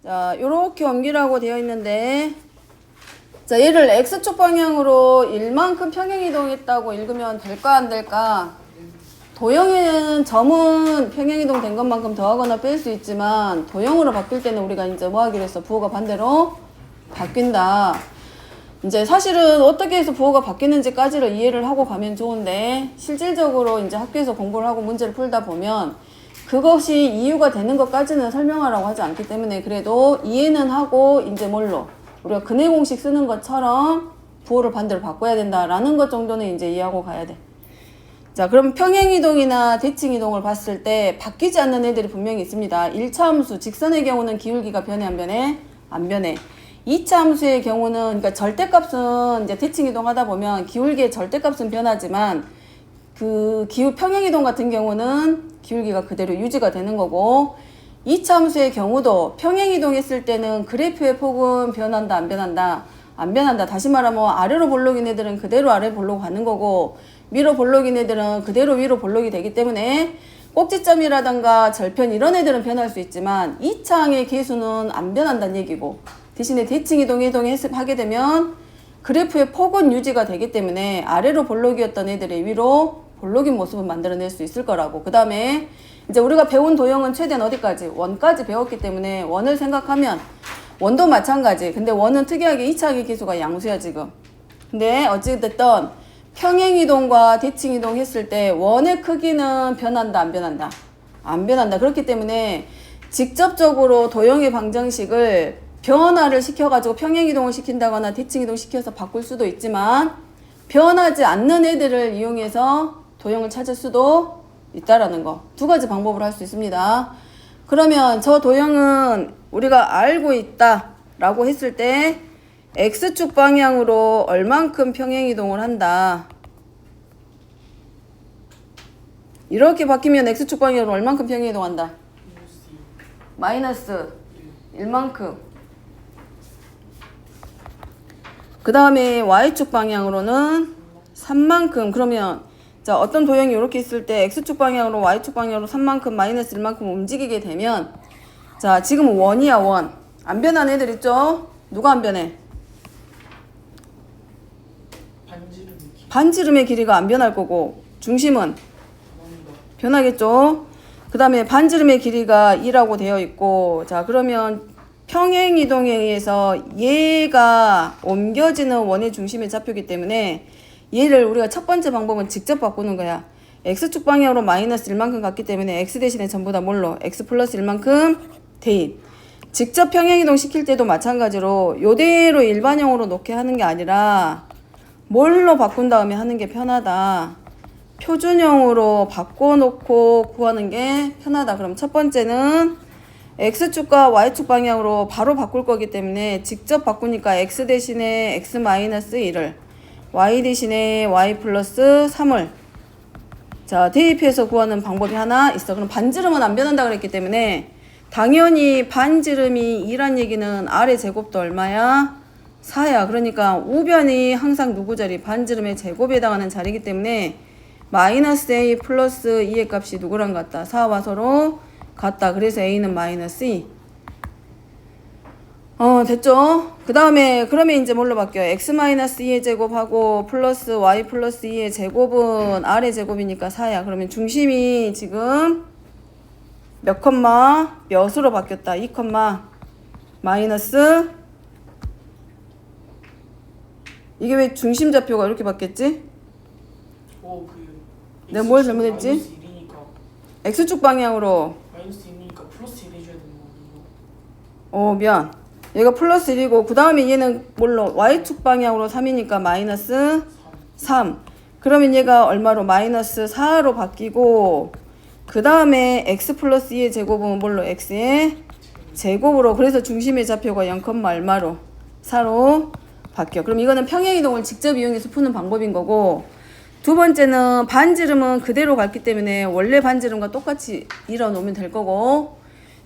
자, 요렇게 옮기라고 되어 있는데, 자, 얘를 X축 방향으로 1만큼 평행이동했다고 읽으면 될까, 안 될까? 도형에는 점은 평행이동 된 것만큼 더하거나 뺄 수 있지만, 도형으로 바뀔 때는 우리가 이제 뭐 하기로 했어? 부호가 반대로 바뀐다. 이제 사실은 어떻게 해서 부호가 바뀌는지까지를 이해를 하고 가면 좋은데, 실질적으로 이제 학교에서 공부를 하고 문제를 풀다 보면, 그것이 이유가 되는 것까지는 설명하라고 하지 않기 때문에 그래도 이해는 하고 이제 뭘로 우리가 근해 공식 쓰는 것처럼 부호를 반대로 바꿔야 된다라는 것 정도는 이제 이해하고 가야 돼. 자, 그럼 평행이동이나 대칭이동을 봤을 때 바뀌지 않는 애들이 분명히 있습니다. 1차 함수 직선의 경우는 기울기가 변해 안 변해? 안 변해. 2차 함수의 경우는 그러니까 절대값은 이제 대칭이동 하다 보면 기울기의 절대값은 변하지만 그 평행이동 같은 경우는 기울기가 그대로 유지가 되는 거고 2차 함수의 경우도 평행이동 했을 때는 그래프의 폭은 변한다 안 변한다? 안 변한다. 다시 말하면 아래로 볼록인 애들은 그대로 아래 볼록 가는 거고 위로 볼록인 애들은 그대로 위로 볼록이 되기 때문에 꼭지점이라던가 절편 이런 애들은 변할 수 있지만 2차항의 계수는 안 변한다는 얘기고 대신에 대칭이동 하게 되면 그래프의 폭은 유지가 되기 때문에 아래로 볼록이었던 애들이 위로 볼록인 모습을 만들어낼 수 있을 거라고. 그 다음에 이제 우리가 배운 도형은 최대한 어디까지? 원까지 배웠기 때문에 원을 생각하면 원도 마찬가지. 근데 원은 특이하게 2차항의 계수가 양수야 지금. 근데 어찌됐든 평행이동과 대칭이동 했을 때 원의 크기는 변한다 안 변한다? 안 변한다. 그렇기 때문에 직접적으로 도형의 방정식을 변화를 시켜가지고 평행이동을 시킨다거나 대칭이동 시켜서 바꿀 수도 있지만 변하지 않는 애들을 이용해서 도형을 찾을 수도 있다라는 거. 두 가지 방법을 할 수 있습니다. 그러면 저 도형은 우리가 알고 있다 라고 했을 때 X축 방향으로 얼만큼 평행이동을 한다. 이렇게 바뀌면 X축 방향으로 얼만큼 평행이동한다? 마이너스 1만큼. 그 다음에 Y축 방향으로는 3만큼. 그러면 자, 어떤 도형이 이렇게 있을 때 X축 방향으로 Y축 방향으로 3만큼 마이너스 1만큼 움직이게 되면 자, 지금 원이야 원. 안 변하는 애들 있죠? 누가 안 변해? 반지름의 길이가 안 변할 거고 중심은 변하겠죠? 그 다음에 반지름의 길이가 2라고 되어 있고 자, 그러면 평행이동에 의해서 얘가 옮겨지는 원의 중심의 좌표이기 때문에 얘를 우리가 첫 번째 방법은 직접 바꾸는 거야. X축 방향으로 마이너스 1만큼 갔기 때문에 X 대신에 전부 다 뭘로? X 플러스 1만큼 대입. 직접 평행이동 시킬 때도 마찬가지로 요대로 일반형으로 놓게 하는 게 아니라 뭘로 바꾼 다음에 하는 게 편하다. 표준형으로 바꿔놓고 구하는 게 편하다. 그럼 첫 번째는 X축과 Y축 방향으로 바로 바꿀 거기 때문에 직접 바꾸니까 X 대신에 X 마이너스 1을 Y 대신에 Y 플러스 3을 자 대입해서 구하는 방법이 하나 있어. 그럼 반지름은 안 변한다 그랬기 때문에 당연히 반지름이 2란 얘기는 아래 제곱도 얼마야? 4야. 그러니까 우변이 항상 누구 자리? 반지름의 제곱에 해당하는 자리이기 때문에 마이너스 A 플러스 2의 값이 누구랑 같다? 4와 서로 같다. 그래서 A는 마이너스 2. 됐죠? 그 다음에 그러면 이제 뭘로 바뀌어요? x-2의 제곱하고 플러스 y 플러스 2의 제곱은 r의 제곱이니까 4야. 그러면 중심이 지금 몇 컴마 몇으로 바뀌었다? 2 컴마 마이너스 이게 왜 중심 좌표가 이렇게 바뀌었지? 내가 뭘 잘못했지? X축 방향으로 마이너스 1이니까 플러스 1 해줘야 되는 거 미안. 얘가 플러스 1이고 그 다음에 얘는 뭘로? Y축 방향으로 3이니까 마이너스 3. 그러면 얘가 얼마로? 마이너스 4로 바뀌고 그 다음에 X 플러스 2의 제곱은 뭘로? X의 제곱으로. 그래서 중심의 좌표가 0, 얼마로? 4로 바뀌어. 그럼 이거는 평행이동을 직접 이용해서 푸는 방법인 거고 두 번째는 반지름은 그대로 갔기 때문에 원래 반지름과 똑같이 일어놓으면 될 거고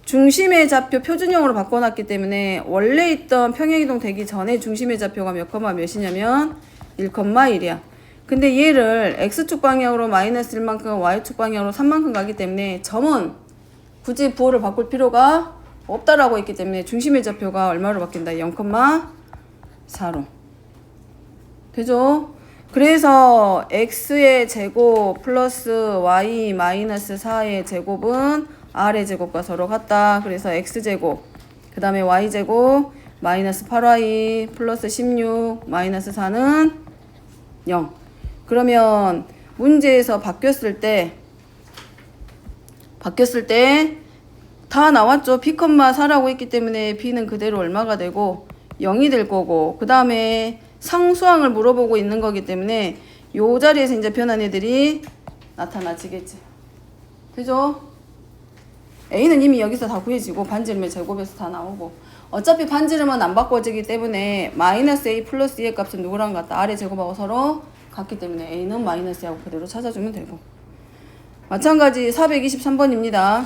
중심의 좌표 표준형으로 바꿔놨기 때문에 원래 있던 평행이동 되기 전에 중심의 좌표가 몇 컴마 몇이냐면 1,1이야. 근데 얘를 X축 방향으로 마이너스 1만큼 Y축 방향으로 3만큼 가기 때문에 점은 굳이 부호를 바꿀 필요가 없다라고 했기 때문에 중심의 좌표가 얼마로 바뀐다? 0,4로. 되죠? 그래서 x의 제곱 플러스 y 마이너스 4의 제곱은 r의 제곱과 서로 같다. 그래서 x제곱 그 다음에 y제곱 마이너스 8y 플러스 16 마이너스 4는 0. 그러면 문제에서 바뀌었을 때 다 나왔죠. b, 4라고 했기 때문에 b는 그대로 얼마가 되고 0이 될 거고, 그 다음에 상수항을 물어보고 있는 거기 때문에 요 자리에서 이제 변한 애들이 나타나지겠지. 그죠? a는 이미 여기서 다 구해지고 반지름의 제곱에서 다 나오고, 어차피 반지름은 안 바꿔지기 때문에 마이너스 a 플러스 2의 값은 누구랑 같다? r의 제곱하고 서로 같기 때문에 a는 마이너스 하고 그대로 찾아주면 되고. 마찬가지 423번입니다.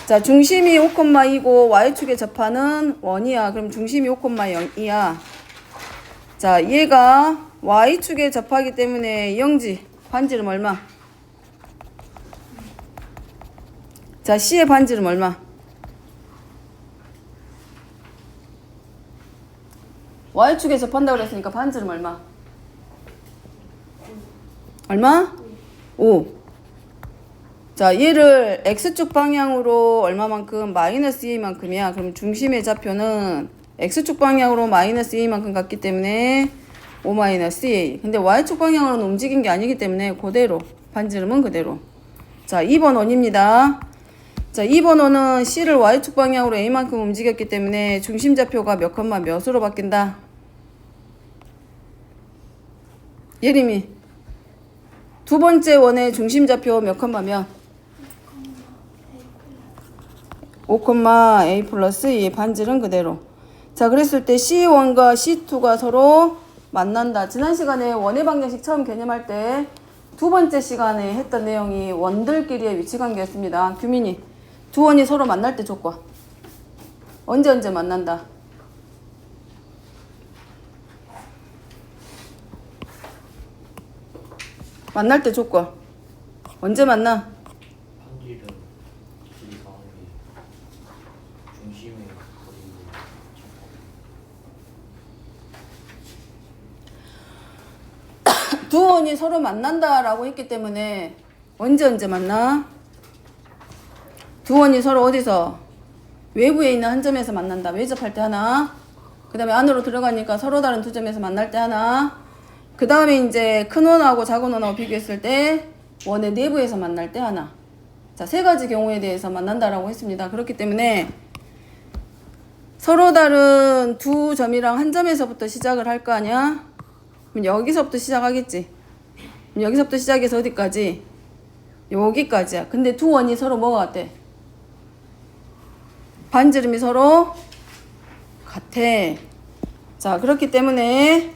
자, 중심이 5,2고 y축의 접하는 1이야. 그럼 중심이 5,0이야. 자, 얘가 y축에 접하기 때문에 0지. 반지름 얼마? 자, c의 반지름 얼마? y축에 접한다고 그랬으니까 반지름 얼마? 얼마? 5. 자, 얘를 x축 방향으로 얼마만큼? 마이너스 2만큼이야. 그럼 중심의 좌표는 x축 방향으로 마이너스 2만큼 갔기 때문에 5 마이너스 a. 근데 y축 방향으로는 움직인 게 아니기 때문에 그대로, 반지름은 그대로. 자, 2번 원입니다. 자, 2번 원은 c를 y축 방향으로 a만큼 움직였기 때문에 중심 좌표가 몇 컴마 몇으로 바뀐다? 예림이, 두 번째 원의 중심 좌표 몇 컴마 몇? 5,a 플러스 2의 반지름 그대로. 자, 그랬을 때 C1과 C2가 서로 만난다. 지난 시간에 원의 방정식 처음 개념할 때 두 번째 시간에 했던 내용이 원들끼리의 위치관계였습니다. 규민이, 두 원이 서로 만날 때 조건. 언제 만난다? 만날 때 조건. 언제 만나? 반지름 길이 가는 게 중심의 거리로 두 원이 서로 만난다라고 했기 때문에 언제 만나? 두 원이 서로 어디서? 외부에 있는 한 점에서 만난다. 외접할 때 하나. 그 다음에 안으로 들어가니까 서로 다른 두 점에서 만날 때 하나. 그 다음에 이제 큰 원하고 작은 원하고 비교했을 때 원의 내부에서 만날 때 하나. 자, 세 가지 경우에 대해서 만난다라고 했습니다. 그렇기 때문에 서로 다른 두 점이랑 한 점에서부터 시작을 할 거 아니야? 그럼 여기서부터 시작하겠지. 그럼 여기서부터 시작해서 어디까지? 여기까지야. 근데 두 원이 서로 뭐가 같대? 반지름이 서로 같아. 자, 그렇기 때문에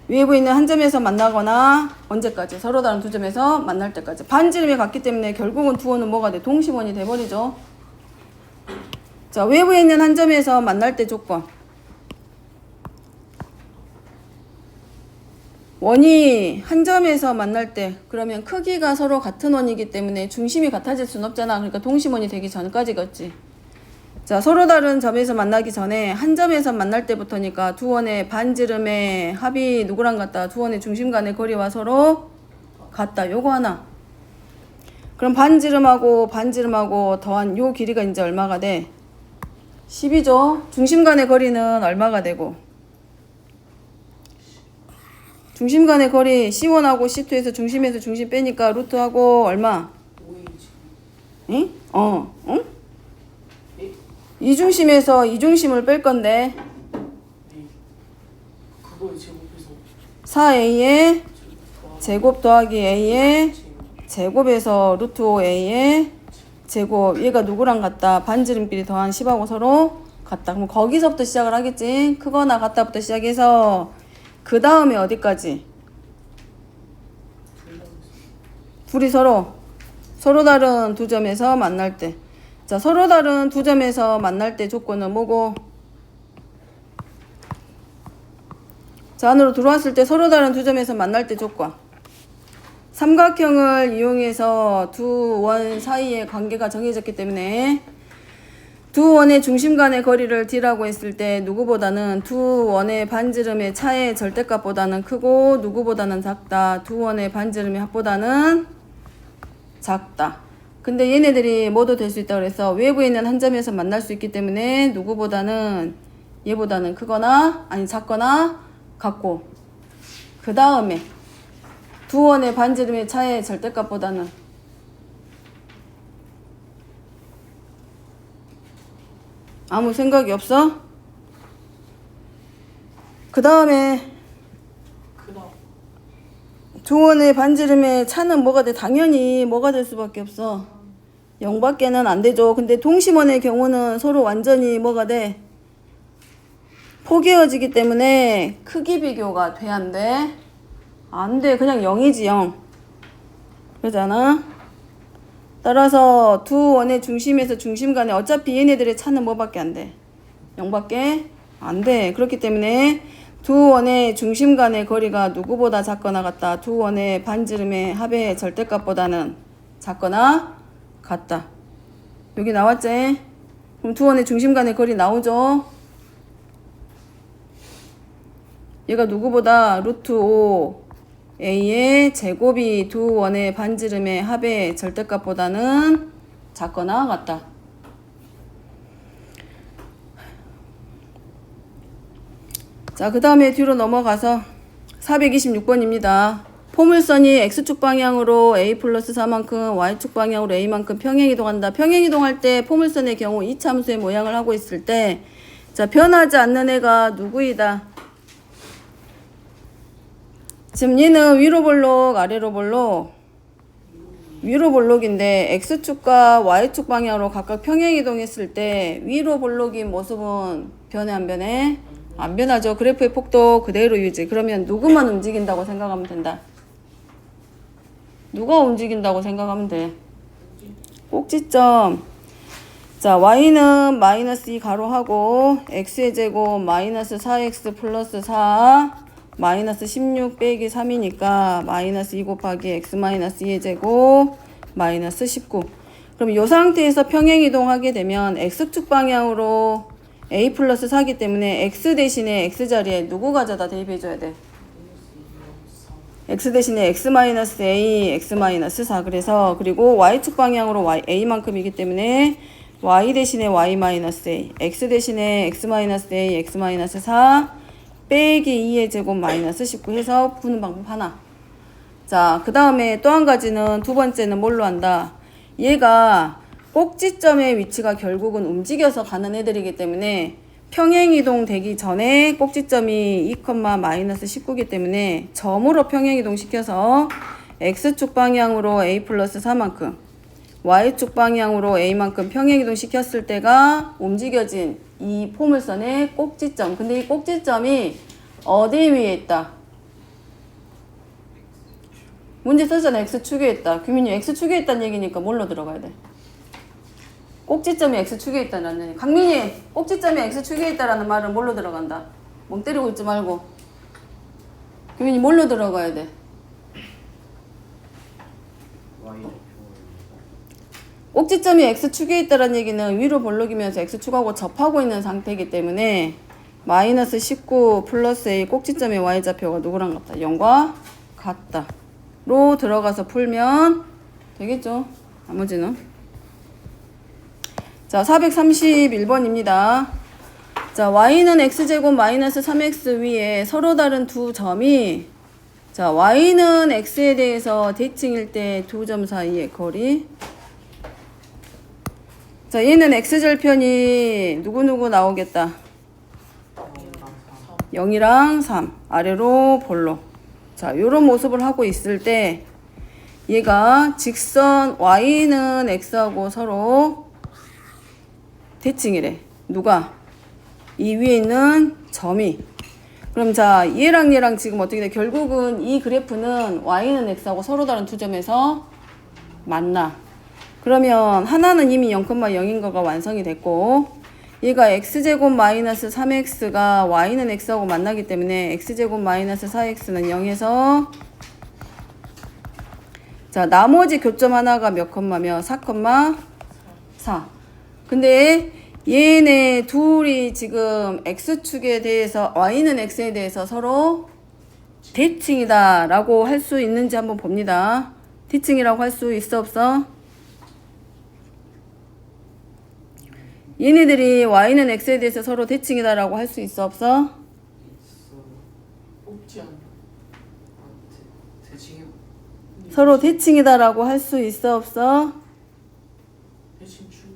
외부에 있는 한 점에서 만나거나 언제까지? 서로 다른 두 점에서 만날 때까지. 반지름이 같기 때문에 결국은 두 원은 뭐가 돼? 동심원이 돼버리죠. 자, 외부에 있는 한 점에서 만날 때 조건. 원이 한 점에서 만날 때, 그러면 크기가 서로 같은 원이기 때문에 중심이 같아질 수는 없잖아. 그러니까 동심원이 되기 전까지겠지. 자, 서로 다른 점에서 만나기 전에 한 점에서 만날 때부터니까 두 원의 반지름의 합이 누구랑 같다? 두 원의 중심 간의 거리와 서로 같다. 요거 하나. 그럼 반지름하고 더한 요 길이가 이제 얼마가 돼? 10이죠. 중심 간의 거리는 얼마가 되고? 중심 간의 거리 C1하고 C2에서 중심에서 중심 빼니까 루트하고 얼마? 5A지. 응? 응? 이 중심에서 이 중심을 뺄 건데 네. 그거에 제곱해서 4A의 제곱 더하기 A의 제곱에서 루트 5A의 제곱. 얘가 누구랑 같다? 반지름끼리 더한 10하고 서로 같다. 그럼 거기서부터 시작을 하겠지. 크거나 같다부터 시작해서 그 다음에 어디까지? 둘이 서로 다른 두 점에서 만날 때. 자, 서로 다른 두 점에서 만날 때 조건은 뭐고? 자, 안으로 들어왔을 때 서로 다른 두 점에서 만날 때 조건. 삼각형을 이용해서 두 원 사이의 관계가 정해졌기 때문에 두 원의 중심 간의 거리를 D라고 했을 때 누구보다는 두 원의 반지름의 차의 절대값보다는 크고 누구보다는 작다. 두 원의 반지름의 합보다는 작다. 근데 얘네들이 뭐도 될 수 있다 그래서 외부에 있는 한 점에서 만날 수 있기 때문에 누구보다는 얘보다는 크거나 아니 작거나 같고 그 다음에 두 원의 반지름의 차의 절대값보다는 아무 생각이 없어? 그 다음에 그다음 두 원의 반지름의 차는 뭐가 돼? 당연히 뭐가 될 수밖에 없어. 0밖에는 안 되죠. 근데 동심원의 경우는 서로 완전히 뭐가 돼? 포개어지기 때문에 크기 비교가 돼, 안 돼? 안 돼. 그냥 0이지, 0. 그러잖아? 따라서 두 원의 중심에서 중심 간에 어차피 얘네들의 차는 뭐밖에 안 돼? 0밖에 안 돼. 그렇기 때문에 두 원의 중심 간의 거리가 누구보다 작거나 같다. 두 원의 반지름의 합의 절대값보다는 작거나 같다. 여기 나왔지? 그럼 두 원의 중심 간의 거리 나오죠? 얘가 누구보다 루트 5 A의 제곱이 두 원의 반지름의 합의 절대값보다는 작거나 같다. 자, 그 다음에 뒤로 넘어가서 426번입니다. 포물선이 X축 방향으로 A 플러스 4만큼 Y축 방향으로 A만큼 평행이동한다. 평행이동할 때 포물선의 경우 이 참수의 모양을 하고 있을 때 자, 변하지 않는 애가 누구이다? 지금 얘는 위로 볼록 아래로 볼록 위로 볼록인데 X축과 Y축 방향으로 각각 평행이동했을 때 위로 볼록인 모습은 변해 안 변해? 안 변하죠. 그래프의 폭도 그대로 유지. 그러면 누구만 움직인다고 생각하면 된다. 누가 움직인다고 생각하면 돼? 꼭지점. 자, Y는 마이너스 2 가로하고 X의 제곱 마이너스 4X 플러스 4 마이너스 16 빼기 3이니까 마이너스 2 곱하기 X 마이너스 2의 제곱 마이너스 19. 그럼 이 상태에서 평행이동하게 되면 X축 방향으로 A 플러스 4기 때문에 X 대신에 X 자리에 누구 가져다 대입해줘야 돼? X 대신에 X 마이너스 A, X 마이너스 4. 그래서 그리고 Y축 방향으로 A만큼이기 때문에 Y 대신에 Y 마이너스 A, X 대신에 X 마이너스 A, X 마이너스 4 빼기 2의 제곱 마이너스 19 해서 푸는 방법 하나. 자, 그 다음에 또 한 가지는 두 번째는 뭘로 한다? 얘가 꼭지점의 위치가 결국은 움직여서 가는 애들이기 때문에 평행이동 되기 전에 꼭지점이 2, 마이너스 19이기 때문에 점으로 평행이동 시켜서 X축 방향으로 A 플러스 4만큼 Y축 방향으로 A만큼 평행이동 시켰을 때가 움직여진 이 포물선의 꼭지점. 근데 이 꼭지점이 어디 위에 있다? 문제 썼잖아. X축에 있다. 규민이 X축에 있다는 얘기니까 뭘로 들어가야 돼? 꼭지점이 X축에 있다는 얘기. 강민이 꼭지점이 X축에 있다라는 말은 뭘로 들어간다? 몸 때리고 있지 말고. 규민이 뭘로 들어가야 돼? 꼭지점이 X축에 있다는 얘기는 위로 볼록이면서 X축하고 접하고 있는 상태이기 때문에 마이너스 19 플러스 A 꼭지점의 Y좌표가 누구랑 같다? 0과 같다. 로 들어가서 풀면 되겠죠? 나머지는. 자, 431번입니다. 자, Y는 X제곱 마이너스 3X 위에 서로 다른 두 점이 자, Y는 X에 대해서 대칭일 때 두 점 사이의 거리. 자, 얘는 X절편이 누구누구 나오겠다. 0이랑 3 아래로 볼록. 자, 요런 모습을 하고 있을 때 얘가 직선 Y는 X하고 서로 대칭이래. 누가? 이 위에 있는 점이. 그럼 자, 얘랑 얘랑 지금 어떻게 돼? 결국은 이 그래프는 Y는 X하고 서로 다른 두 점에서 만나. 그러면 하나는 이미 0,0인 거가 완성이 됐고 얘가 X제곱 마이너스 3X가 Y는 X하고 만나기 때문에 X제곱 마이너스 4X는 0에서 자, 나머지 교점 하나가 몇 컴마며 4,4. 근데 얘네 둘이 지금 x축에 대해서 y는 x에 대해서 서로 대칭이다 라고 할 수 있는지 한번 봅니다. 대칭이라고 할 수 있어 없어? 얘네들이 y는 x에 대해서 서로 대칭이다 라고 할 수 있어 없어? 없지 않나? 대칭이 서로 대칭이다 라고 할 수 있어 없어? 대칭축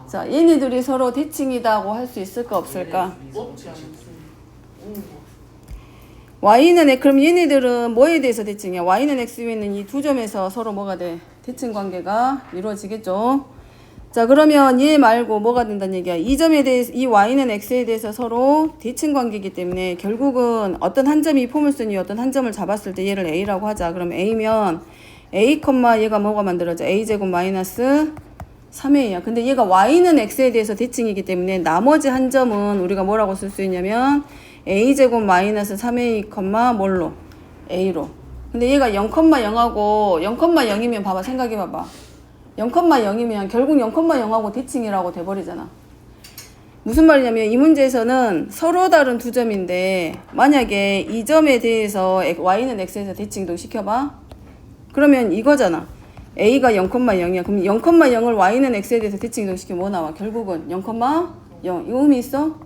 자, 얘네들이 서로 대칭이다고 할 수 있을까 없을까? 없지 않습니다. y는 그럼 얘네들은 뭐에 대해서 대칭이야? y는 x 위에 있는 이 두 점에서 서로 뭐가 돼? 대칭 관계가 이루어지겠죠. 자, 그러면 얘 말고 뭐가 된다는 얘기야? 이 점에 대해서 이 y는 x에 대해서 서로 대칭 관계이기 때문에 결국은 어떤 한 점이 포물선이 어떤 한 점을 잡았을 때 얘를 a라고 하자. 그럼 a면 a, 얘가 뭐가 만들어져? a제곱 마이너스 3a야. 근데 얘가 y는 x에 대해서 대칭이기 때문에 나머지 한 점은 우리가 뭐라고 쓸 수 있냐면 a제곱 마이너스 3a, 뭘로? a로. 근데 얘가 0,0하고 0,0이면 봐봐. 생각해봐봐. 0,0이면 결국 0,0하고 대칭이라고 돼버리잖아. 무슨 말이냐면 이 문제에서는 서로 다른 두 점인데 만약에 이 점에 대해서 y는 x에서 대칭도 시켜봐. 그러면 이거잖아. a가 0,0이야. 그럼 0,0을 y는 x에 대해서 대칭 이동시키면 뭐 나와? 결국은 0,0. 이거 의미 있어?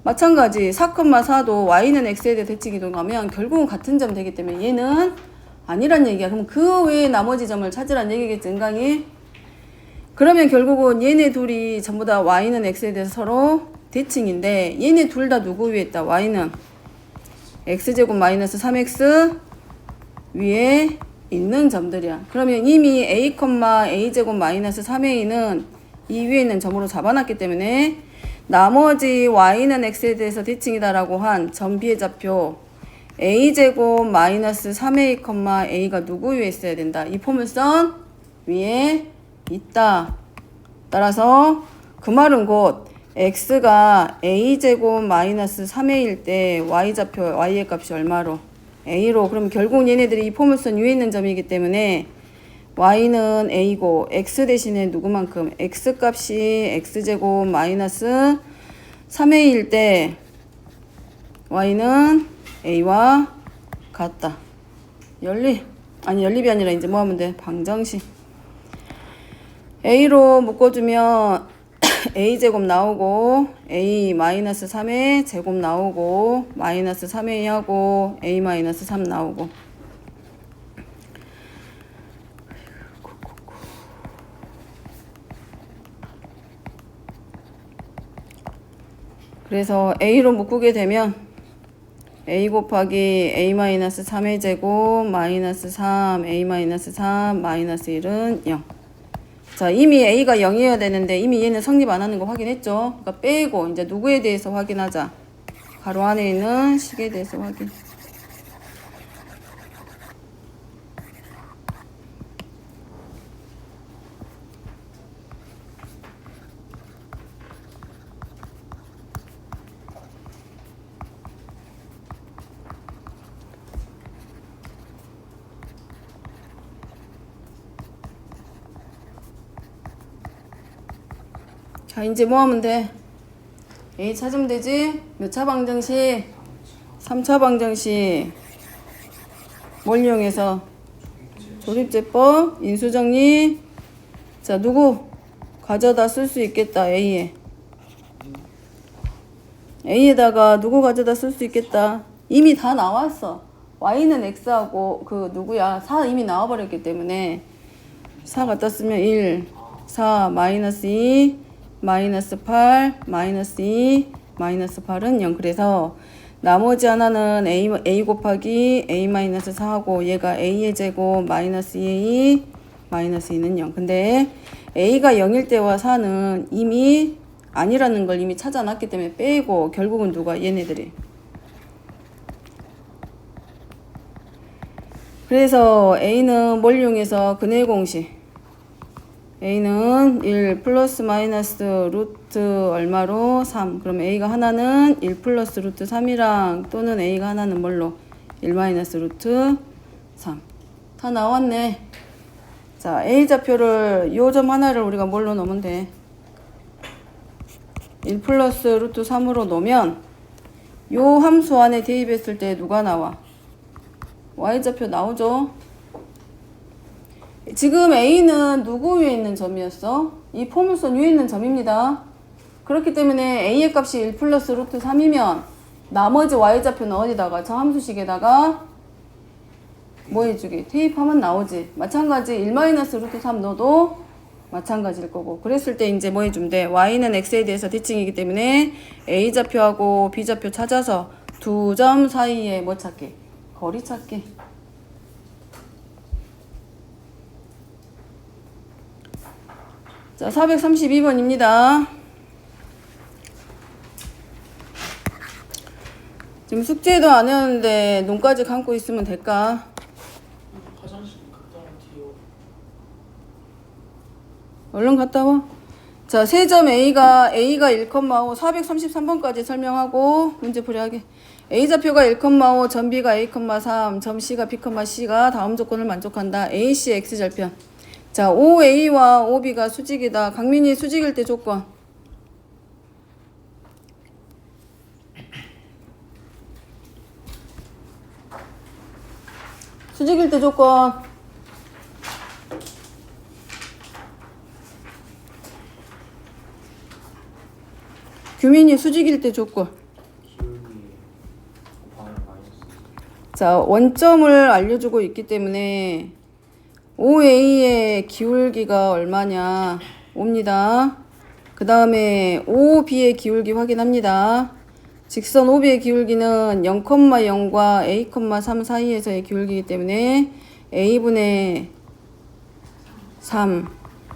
마찬가지 4,4도 y는 x에 대해 대칭 이동하면 결국은 같은 점 되기 때문에 얘는 아니란 얘기야. 그럼 그 외에 나머지 점을 찾으란 얘기겠지, 은강이? 그러면 결국은 얘네 둘이 전부 다 y는 x에 대해서 서로 대칭인데 얘네 둘 다 누구 위에 있다? y는 x제곱 마이너스 3x 위에 있는 점들이야. 그러면 이미 a, a제곱 마이너스 3a는 이 위에 있는 점으로 잡아놨기 때문에 나머지 y는 x에 대해서 대칭이다라고 한 점 B의 좌표 a제곱 마이너스 3a, a가 누구 위에 있어야 된다? 이 포물선 위에 있다. 따라서 그 말은 곧 x가 a제곱 마이너스 3a일 때 y좌표 y의 값이 얼마로? a로. 그럼 결국 얘네들이 이 포물선 위에 있는 점이기 때문에 y는 a고 x 대신에 누구만큼? x 값이 x제곱 마이너스 3a일 때 y는 a와 같다. 연립이 아니라 이제 뭐 하면 돼? 방정식. a로 묶어주면 a제곱 나오고 a 마이너스 3의 제곱 나오고 마이너스 3a하고 a 마이너스 3 나오고. 그래서 a로 묶게 되면 a 곱하기 a 마이너스 3의 제곱 마이너스 3 a 마이너스 3 마이너스 1은 0. 자, 이미 a가 0이어야 되는데 이미 얘는 성립 안 하는 거 확인했죠? 그러니까 빼고 이제 누구에 대해서 확인하자. 가로 안에 있는 식에 대해서 확인. 자, 이제 뭐 하면 돼? A 찾으면 되지? 몇 차 방정식? 3차 방정식. 뭘 이용해서? 조립제법, 인수정리. 자, 누구? 가져다 쓸 수 있겠다, A에. A에다가 누구 가져다 쓸 수 있겠다. 이미 다 나왔어. Y는 X하고 그 누구야? 4 이미 나와버렸기 때문에 4 갖다 쓰면 1, 4, 마이너스 2, 마이너스 8, 마이너스 2, 마이너스 8은 0. 그래서 나머지 하나는 a 곱하기 a 마이너스 4하고 얘가 a의 제곱 마이너스 2a 마이너스 2는 0. 근데 a가 0일 때와 4는 이미 아니라는 걸 이미 찾아놨기 때문에 빼고 결국은 누가? 얘네들이. 그래서 a는 뭘 이용해서 근해 공식. a는 1 플러스 마이너스 루트 얼마로? 3. 그럼 a가 하나는 1 플러스 루트 3이랑 또는 a가 하나는 뭘로? 1 마이너스 루트 3. 다 나왔네. 자, A좌표를 요 점 하나를 우리가 뭘로 놓으면 돼? 1 플러스 루트 3으로 놓으면 요 함수 안에 대입했을 때 누가 나와? Y좌표 나오죠? 지금 A는 누구 위에 있는 점이었어? 이 포물선 위에 있는 점입니다. 그렇기 때문에 A의 값이 1 플러스 루트 3이면 나머지 Y좌표는 어디다가? 저 함수식에다가 뭐 해주기? 대입하면 나오지. 마찬가지 1 마이너스 루트 3 넣어도 마찬가지일 거고. 그랬을 때 이제 뭐 해주면 돼? Y는 X에 대해서 대칭이기 때문에 A좌표하고 B좌표 찾아서 두 점 사이에 뭐 찾기? 거리 찾기. 자, 432번입니다. 지금 숙제도 안 해왔는데 눈까지 감고 있으면 될까? 화장실 갔다 온뒤요. 얼른 갔다 와. 자, 세점 A가 1,5 433번까지 설명하고 문제 풀이하게. A좌표가 1,5 점 B가 A,3 점 C가 B,C가 다음 조건을 만족한다. AC X절편. 자, OA와 OB가 수직이다. 강민이 수직일 때 조건. 수직일 때 조건. 규민이 수직일 때 조건. 기울기 곱하기 마이너스. 자, 원점을 알려주고 있기 때문에 OA의 기울기가 얼마냐 옵니다. 그 다음에 OB의 기울기 확인합니다. 직선 OB의 기울기는 0,0과 A,3 사이에서의 기울기이기 때문에 A분의 3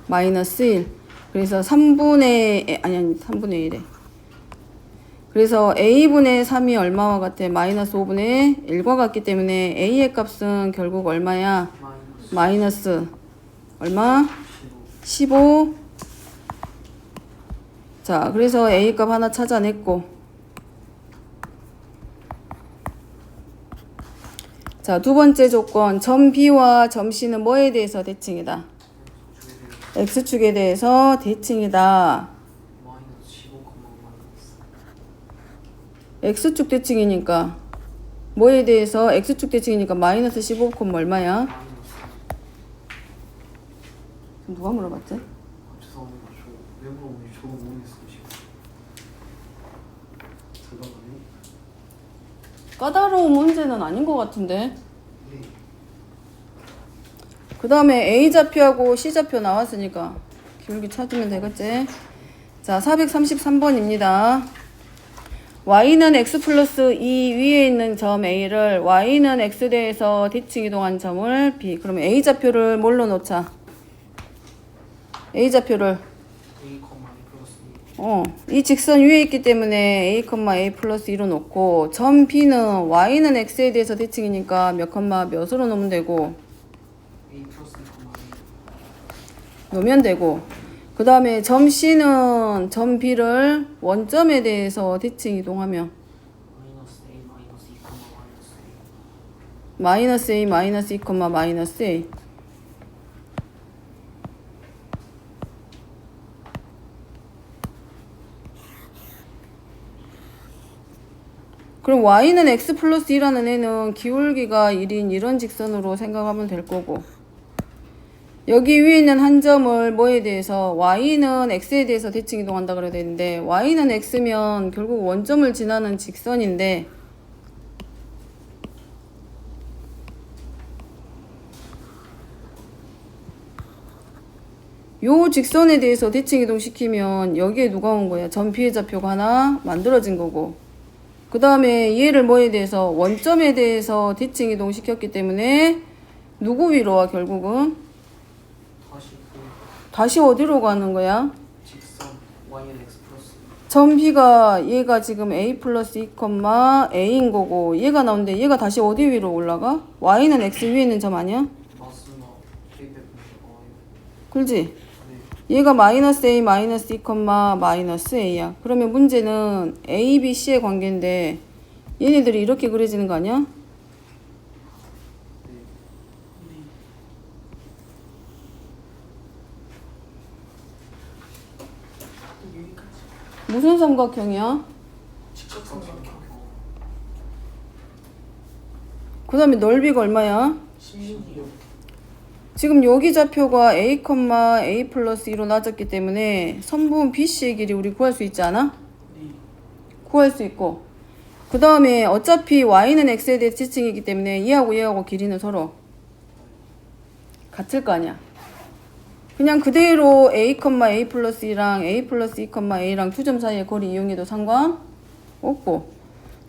마이너스 1. 그래서 3분의 1에. 그래서 A분의 3이 얼마와 같아? 마이너스 5분의 1과 같기 때문에 A의 값은 결국 얼마야? 마이너스 얼마? 15. 자, 그래서 A 값 하나 찾아냈고. 자, 두 번째 조건. 점 B와 점 C는 뭐에 대해서 대칭이다? X축에 대해서 대칭이다. 마이너스 15, 마이너스. X축 대칭이니까 뭐에 대해서 X축 대칭이니까 마이너스 15, 얼마야? 마이너스. 누가 물어봤지? 죄송합니다. 저 외부로 오니 저도 모르겠어요 지금. 들어가요? 까다로운 문제는 아닌 것 같은데. 네. 그 다음에 A좌표하고 C좌표 나왔으니까 기울기 찾으면 되겠지. 자, 433번입니다. Y는 X 플러스 2 위에 있는 점 A를 Y는 X대에서 대칭 이동한 점을 B. 그러면 A좌표를 뭘로 놓자? A좌표를 A, 플러스 2. 이 직선 위에 있기 때문에 A, 플러스 2로 놓고 점 B는 Y는 X에 대해서 대칭이니까 몇으로 놓으면 되고 A 플러스 2, 놓으면 되고 그 다음에 점 C는 점 B를 원점에 대해서 대칭 이동하면 마이너스 A, 마이너스 2, 마이너스 A, 마이너스 2, 마이너스 A. 그럼 Y는 X 플러스 2라는 애는 기울기가 1인 이런 직선으로 생각하면 될 거고 여기 위에 있는 한 점을 뭐에 대해서 Y는 X에 대해서 대칭 이동한다 그래야 되는데 Y는 X면 결국 원점을 지나는 직선인데 요 직선에 대해서 대칭 이동시키면 여기에 누가 온 거야? 점 B의 좌표가 하나 만들어진 거고 그 다음에 얘를 뭐에 대해서 원점에 대해서 대칭 이동시켰기 때문에 누구 위로 와 결국은? 다시 어디로 가는 거야? 직선 Y는 X 플러스 2. 점 B가 얘가 지금 A 플러스 2, A인 거고 얘가 나오는데 얘가 다시 어디 위로 올라가? Y는 X 위에 있는 점 아니야? 맞습니다. 대입해 보면 그렇지? 얘가 마이너스 A, 마이너스 2, 마이너스 A야. 그러면 문제는 A, B, C의 관계인데 얘네들이 이렇게 그려지는 거 아니야? 여기까지. 무슨 삼각형이야? 직각삼각형. 그 다음에 넓이가 얼마야? 16이요. 지금 여기 좌표가 a, a 플러스 2로 나졌기 때문에 선분 BC의 길이 우리 구할 수 있지 않아? 네. 구할 수 있고 그 다음에 어차피 y는 x에 대해 지칭이기 때문에 얘하고 길이는 서로 같을 거 아니야. 그냥 그대로 a, a 플러스 2랑 a 플러스 2, a랑 2점 사이의 거리 이용해도 상관없고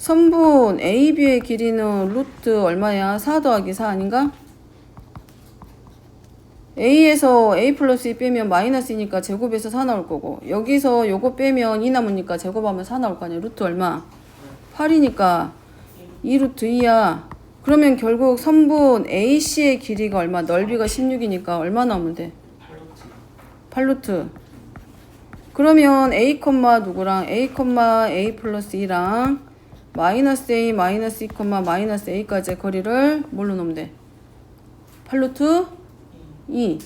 선분 AB의 길이는 루트 얼마야? 4 더하기 4 아닌가? A에서 A 플러스 2 빼면 마이너스 2니까 제곱에서 4 나올 거고 여기서 요거 빼면 2 남으니까 제곱하면 4 나올 거 아니야. 루트 얼마? 8이니까 2 루트 2야. 그러면 결국 선분 AC의 길이가 얼마? 넓이가 16이니까 얼마 나오면 돼? 8루트. 그러면 A, 누구랑? A, A 플러스 2랑 마이너스 A, 마이너스 2, 마이너스 A까지의 거리를 뭘로 놓으면 돼? 8루트 2.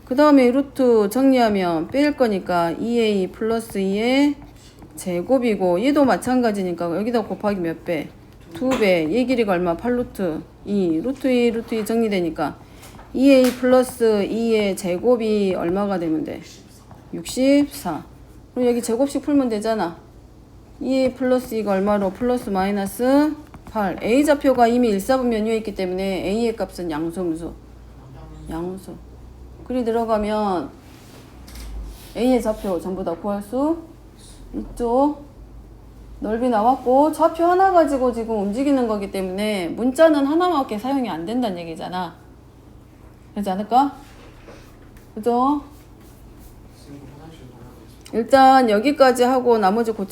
그 다음에 루트 정리하면 뺄 거니까 2A 플러스 2의 제곱이고 얘도 마찬가지니까 여기다 곱하기 몇 배? 2배. 얘 길이가 얼마? 8루트 2. 루트 2 정리되니까 2A 플러스 2의 제곱이 얼마가 되면 돼? 64. 그럼 여기 제곱식 풀면 되잖아. 2A 플러스 2가 얼마로? 플러스 마이너스 8. A 좌표가 이미 1사분 면유에 있기 때문에 A의 값은 양수음수. 양수. 그리 들어가면 A의 좌표 전부 다 구할 수 있죠. 넓이 나왔고 좌표 하나 가지고 지금 움직이는 거기 때문에 문자는 하나밖에 사용이 안 된다는 얘기잖아. 그렇지 않을까? 그죠? 일단 여기까지 하고 나머지 고치